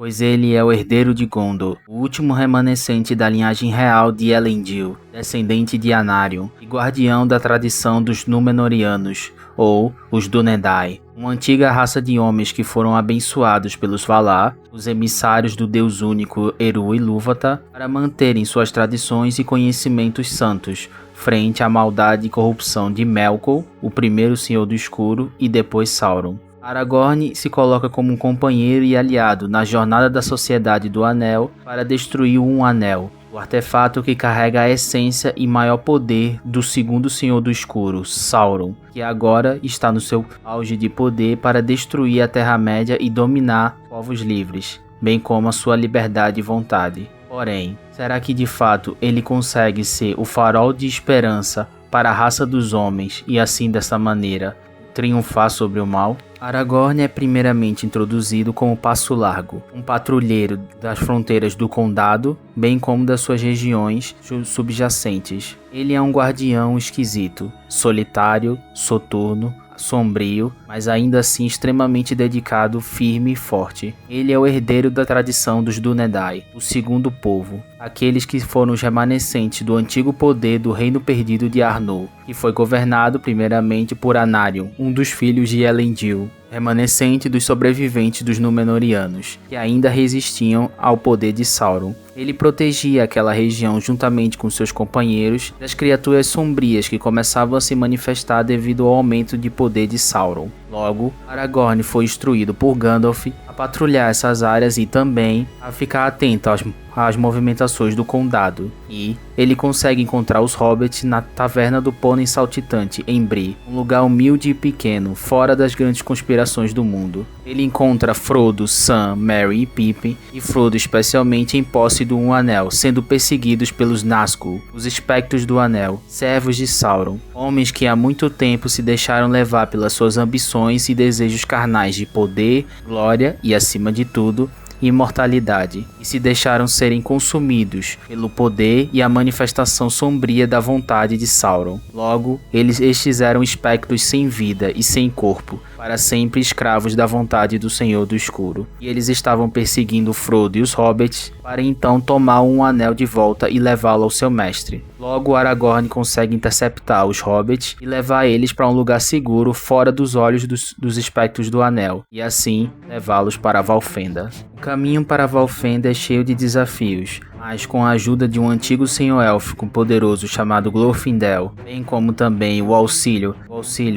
pois ele é o herdeiro de Gondor, o último remanescente da linhagem real de Elendil, descendente de Anarion e guardião da tradição dos Númenóreanos, ou os Dúnedain, uma antiga raça de homens que foram abençoados pelos Valar, os emissários do Deus único Eru Ilúvatar, para manterem suas tradições e conhecimentos santos, frente à maldade e corrupção de Melkor, o primeiro Senhor do Escuro, e depois Sauron. Aragorn se coloca como um companheiro e aliado na jornada da Sociedade do Anel para destruir um Anel, o artefato que carrega a essência e maior poder do segundo Senhor do Escuro, Sauron, que agora está no seu auge de poder para destruir a Terra-média e dominar povos livres, bem como a sua liberdade e vontade. Porém, será que de fato ele consegue ser o farol de esperança para a raça dos homens e assim dessa maneira triunfar sobre o mal? Aragorn é primeiramente introduzido como Passo Largo, um patrulheiro das fronteiras do condado, bem como das suas regiões subjacentes. Ele é um guardião esquisito, solitário, soturno, sombrio, mas ainda assim extremamente dedicado, firme e forte. Ele é o herdeiro da tradição dos Dúnedain, o segundo povo, aqueles que foram os remanescentes do antigo poder do Reino Perdido de Arnor, que foi governado primeiramente por Anarion, um dos filhos de Elendil, remanescente dos sobreviventes dos Númenóreanos, que ainda resistiam ao poder de Sauron. Ele protegia aquela região juntamente com seus companheiros das criaturas sombrias que começavam a se manifestar devido ao aumento de poder de Sauron. Logo, Aragorn foi instruído por Gandalf a patrulhar essas áreas e também a ficar atento às movimentações do condado. E ele consegue encontrar os hobbits na Taverna do Pônei Saltitante, em Bree, um lugar humilde e pequeno, fora das grandes conspirações do mundo. Ele encontra Frodo, Sam, Merry e Pippin, e Frodo especialmente em posse do Um Anel, sendo perseguidos pelos Nazgûl, os espectros do Anel, servos de Sauron, homens que há muito tempo se deixaram levar pelas suas ambições e desejos carnais de poder, glória e, acima de tudo, imortalidade, e se deixaram serem consumidos pelo poder e a manifestação sombria da vontade de Sauron. Logo, estes eram espectros sem vida e sem corpo, para sempre escravos da vontade do Senhor do Escuro. E eles estavam perseguindo Frodo e os hobbits para então tomar um anel de volta e levá-lo ao seu mestre. Logo, Aragorn consegue interceptar os hobbits e levar eles para um lugar seguro fora dos olhos dos espectros do anel, e assim levá-los para Valfenda. O caminho para Valfenda é cheio de desafios, mas com a ajuda de um antigo senhor élfico poderoso chamado Glorfindel, bem como também o auxílio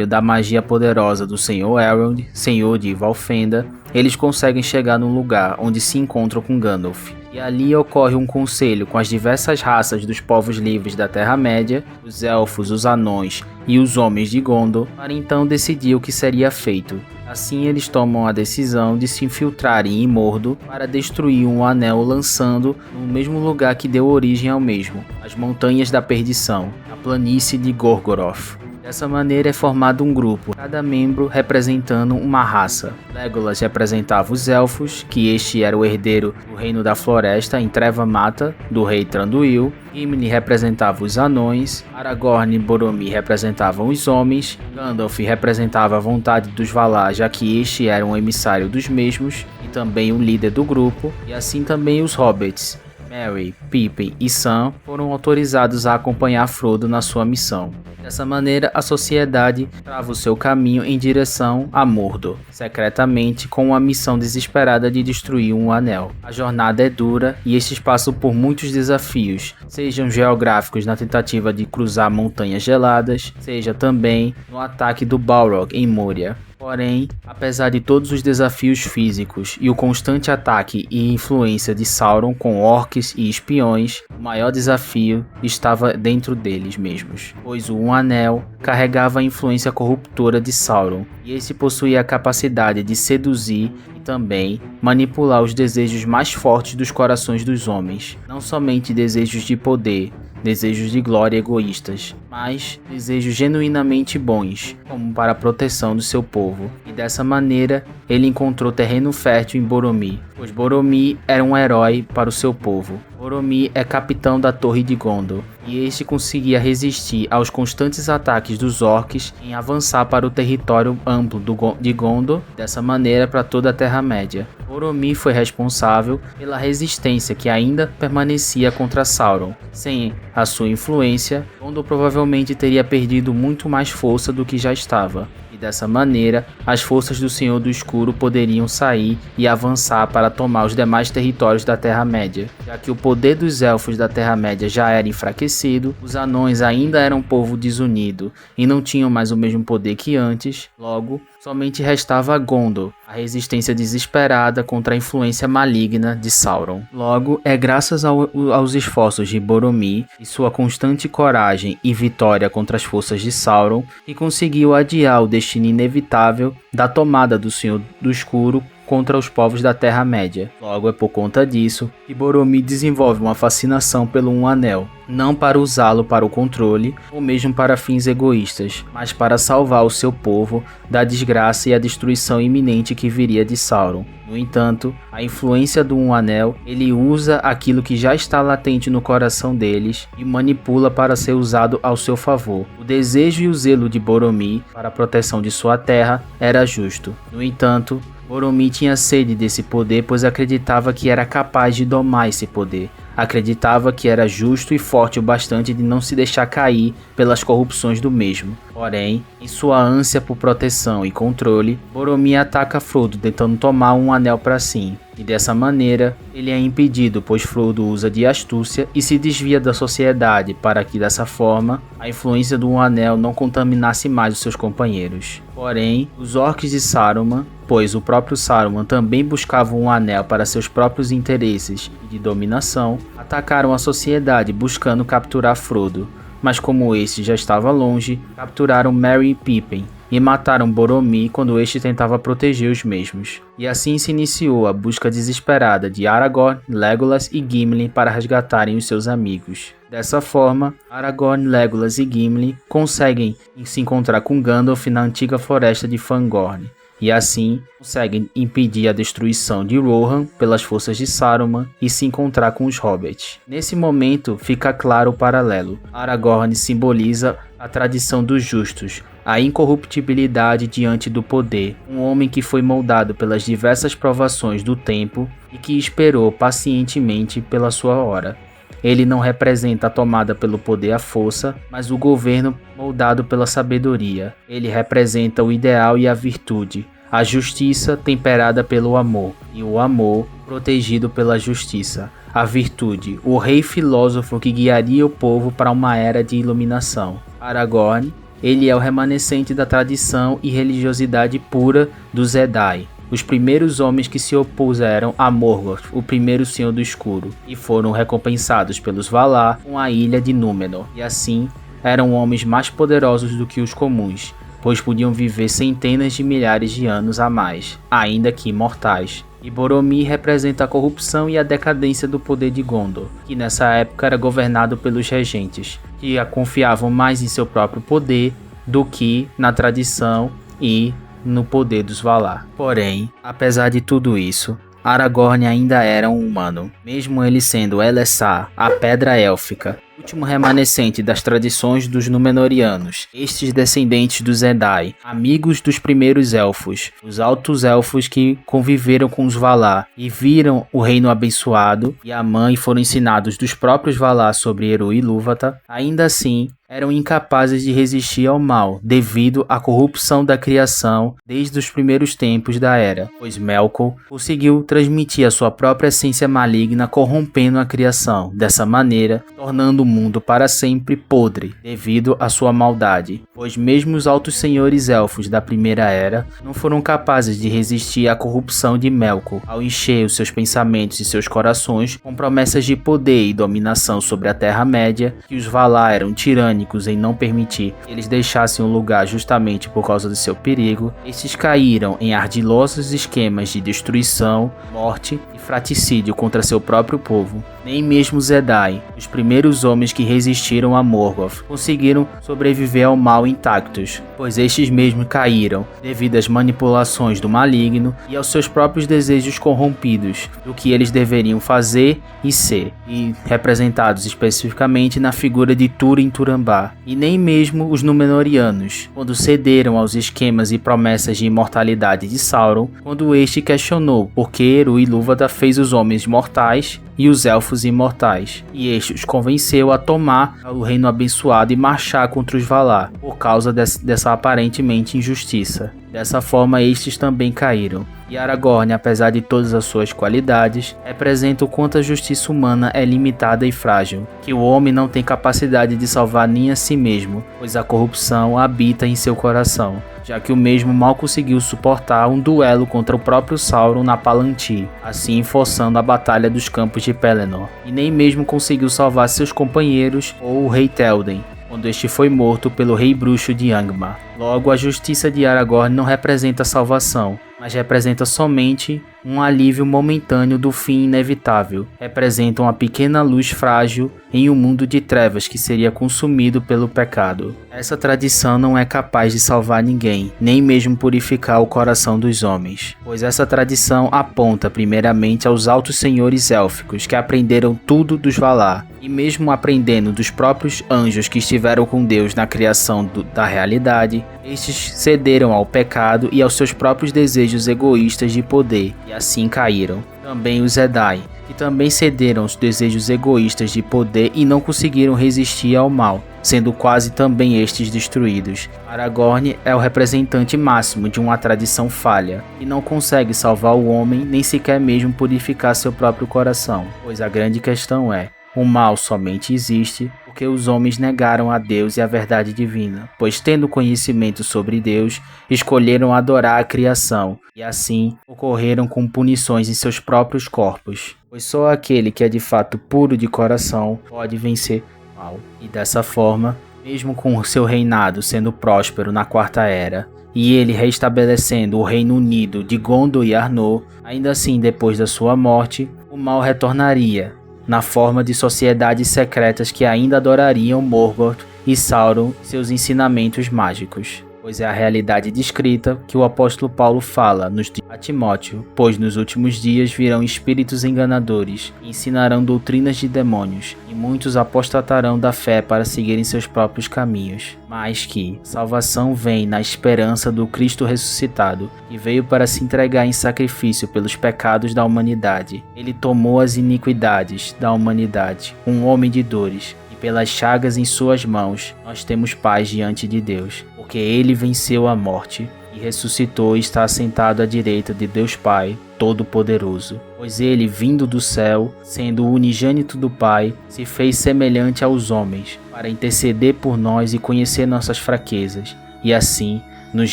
da magia poderosa do Senhor Elrond, senhor de Valfenda, eles conseguem chegar num lugar onde se encontram com Gandalf. E ali ocorre um conselho com as diversas raças dos povos livres da Terra-média, os elfos, os anões e os homens de Gondor, para então decidir o que seria feito. Assim eles tomam a decisão de se infiltrarem em Mordor para destruir um anel, lançando no mesmo lugar que deu origem ao mesmo, as Montanhas da Perdição, a planície de Gorgoroth. Dessa maneira é formado um grupo, cada membro representando uma raça. Legolas representava os elfos, que este era o herdeiro do Reino da Floresta em Treva Mata, do rei Thranduil. Gimli representava os anões, Aragorn e Boromir representavam os homens, Gandalf representava a vontade dos Valar, já que este era um emissário dos mesmos, e também o líder do grupo, e assim também os hobbits. Merry, Pippin e Sam foram autorizados a acompanhar Frodo na sua missão. Dessa maneira, a sociedade trava o seu caminho em direção a Mordor, secretamente com a missão desesperada de destruir um anel. A jornada é dura e estes passam por muitos desafios, sejam geográficos na tentativa de cruzar montanhas geladas, seja também no ataque do Balrog em Moria. Porém, apesar de todos os desafios físicos e o constante ataque e influência de Sauron com orcs e espiões, o maior desafio estava dentro deles mesmos, pois o Um Anel carregava a influência corruptora de Sauron, e esse possuía a capacidade de seduzir e também manipular os desejos mais fortes dos corações dos homens, não somente desejos de poder, desejos de glória egoístas, mas desejos genuinamente bons, como para a proteção do seu povo. E dessa maneira, ele encontrou terreno fértil em Boromir, pois Boromir era um herói para o seu povo. Boromir é capitão da Torre de Gondor, e este conseguia resistir aos constantes ataques dos orcs em avançar para o território amplo de Gondor, dessa maneira para toda a Terra-média. Boromir foi responsável pela resistência que ainda permanecia contra Sauron. Sem a sua influência, Gondor provavelmente teria perdido muito mais força do que já estava. E dessa maneira, as forças do Senhor do Escuro poderiam sair e avançar para tomar os demais territórios da Terra-média. Já que o poder dos Elfos da Terra-média já era enfraquecido, os Anões ainda eram um povo desunido e não tinham mais o mesmo poder que antes, logo, somente restava Gondor, a resistência desesperada contra a influência maligna de Sauron. Logo, é graças aos esforços de Boromir e sua constante coragem e vitória contra as forças de Sauron que conseguiu adiar o destino inevitável da tomada do Senhor do Escuro contra os povos da Terra-média. Logo, é por conta disso que Boromir desenvolve uma fascinação pelo Um Anel, não para usá-lo para o controle ou mesmo para fins egoístas, mas para salvar o seu povo da desgraça e a destruição iminente que viria de Sauron. No entanto, a influência do Um Anel, ele usa aquilo que já está latente no coração deles e manipula para ser usado ao seu favor. O desejo e o zelo de Boromir para a proteção de sua terra era justo. No entanto, Boromir tinha sede desse poder, pois acreditava que era capaz de domar esse poder. Acreditava que era justo e forte o bastante de não se deixar cair pelas corrupções do mesmo. Porém, em sua ânsia por proteção e controle, Boromir ataca Frodo tentando tomar um anel para si. E dessa maneira, ele é impedido, pois Frodo usa de astúcia e se desvia da sociedade para que dessa forma, a influência do Um Anel não contaminasse mais os seus companheiros. Porém, os orcs de Saruman, pois o próprio Saruman também buscava um anel para seus próprios interesses e de dominação, atacaram a sociedade buscando capturar Frodo. Mas como este já estava longe, capturaram Merry e Pippin e mataram Boromir quando este tentava proteger os mesmos. E assim se iniciou a busca desesperada de Aragorn, Legolas e Gimli para resgatarem os seus amigos. Dessa forma, Aragorn, Legolas e Gimli conseguem se encontrar com Gandalf na antiga floresta de Fangorn. E assim, conseguem impedir a destruição de Rohan pelas forças de Saruman e se encontrar com os Hobbits. Nesse momento, fica claro o paralelo. Aragorn simboliza a tradição dos justos, a incorruptibilidade diante do poder, um homem que foi moldado pelas diversas provações do tempo e que esperou pacientemente pela sua hora. Ele não representa a tomada pelo poder à força, mas o governo moldado pela sabedoria. Ele representa o ideal e a virtude, a justiça temperada pelo amor, e o amor protegido pela justiça. A virtude, o rei filósofo que guiaria o povo para uma era de iluminação. Aragorn, ele é o remanescente da tradição e religiosidade pura dos Jedi. Os primeiros homens que se opuseram a Morgoth, o primeiro Senhor do Escuro, e foram recompensados pelos Valar com a ilha de Númenor. E assim, eram homens mais poderosos do que os comuns, pois podiam viver centenas de milhares de anos a mais, ainda que imortais. E Boromir representa a corrupção e a decadência do poder de Gondor, que nessa época era governado pelos regentes, que confiavam mais em seu próprio poder do que na tradição e no poder dos Valar. Porém, apesar de tudo isso, Aragorn ainda era um humano, mesmo ele sendo Elessar, a Pedra Élfica, último remanescente das tradições dos Númenóreanos, estes descendentes dos Jedi, amigos dos primeiros elfos, os altos elfos que conviveram com os Valar e viram o reino abençoado e a mãe foram ensinados dos próprios Valar sobre Eru e Ilúvatar, ainda assim eram incapazes de resistir ao mal devido à corrupção da criação desde os primeiros tempos da Era, pois Melkor conseguiu transmitir a sua própria essência maligna corrompendo a criação, dessa maneira tornando o mundo para sempre podre devido à sua maldade, pois mesmo os altos senhores elfos da Primeira Era não foram capazes de resistir à corrupção de Melkor ao encher os seus pensamentos e seus corações com promessas de poder e dominação sobre a Terra-média, que os Valar eram tirânicos em não permitir que eles deixassem o lugar justamente por causa do seu perigo. Estes caíram em ardilosos esquemas de destruição, morte e fratricídio contra seu próprio povo. Nem mesmo os Jedi, os primeiros homens que resistiram a Morgoth, conseguiram sobreviver ao mal intactos, pois estes mesmos caíram devido às manipulações do maligno e aos seus próprios desejos corrompidos do que eles deveriam fazer e ser, e representados especificamente na figura de Túrin Turambar. Angband, e nem mesmo os Númenóreanos, quando cederam aos esquemas e promessas de imortalidade de Sauron, quando este questionou por que Eru Ilúvatar fez os homens mortais e os elfos imortais, e este os convenceu a tomar o reino abençoado e marchar contra os Valar, por causa dessa aparentemente injustiça. Dessa forma, estes também caíram. E Aragorn, apesar de todas as suas qualidades, representa o quanto a justiça humana é limitada e frágil, que o homem não tem capacidade de salvar nem a si mesmo, pois a corrupção habita em seu coração, já que o mesmo mal conseguiu suportar um duelo contra o próprio Sauron na Palantir, assim forçando a batalha dos campos de Pelennor, e nem mesmo conseguiu salvar seus companheiros ou o rei Théoden, quando este foi morto pelo rei bruxo de Angmar. Logo, a justiça de Aragorn não representa salvação, mas representa somente um alívio momentâneo do fim inevitável. Representa uma pequena luz frágil em um mundo de trevas que seria consumido pelo pecado. Essa tradição não é capaz de salvar ninguém, nem mesmo purificar o coração dos homens, pois essa tradição aponta primeiramente aos altos senhores élficos que aprenderam tudo dos Valar, e mesmo aprendendo dos próprios anjos que estiveram com Deus na criação da realidade, estes cederam ao pecado e aos seus próprios desejos egoístas de poder, e assim caíram. Também os Edai, que também cederam aos desejos egoístas de poder e não conseguiram resistir ao mal, sendo quase também estes destruídos. Aragorn é o representante máximo de uma tradição falha, e não consegue salvar o homem nem sequer mesmo purificar seu próprio coração, pois a grande questão é: o mal somente existe porque os homens negaram a Deus e a verdade divina, pois tendo conhecimento sobre Deus, escolheram adorar a criação, e assim ocorreram com punições em seus próprios corpos, pois só aquele que é de fato puro de coração pode vencer o mal. E dessa forma, mesmo com seu reinado sendo próspero na Quarta Era, e ele restabelecendo o Reino Unido de Gondor e Arnor, ainda assim depois da sua morte, o mal retornaria, na forma de sociedades secretas que ainda adorariam Morgoth e Sauron e seus ensinamentos mágicos. Pois é a realidade descrita que o apóstolo Paulo fala a Timóteo, pois nos últimos dias virão espíritos enganadores, e ensinarão doutrinas de demônios, e muitos apostatarão da fé para seguirem seus próprios caminhos. Mas que salvação vem na esperança do Cristo ressuscitado, que veio para se entregar em sacrifício pelos pecados da humanidade. Ele tomou as iniquidades da humanidade, um homem de dores, e pelas chagas em suas mãos nós temos paz diante de Deus, porque ele venceu a morte e ressuscitou e está assentado à direita de Deus Pai Todo-Poderoso. Pois ele, vindo do céu, sendo o unigênito do Pai, se fez semelhante aos homens, para interceder por nós e conhecer nossas fraquezas, e assim nos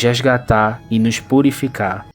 resgatar e nos purificar.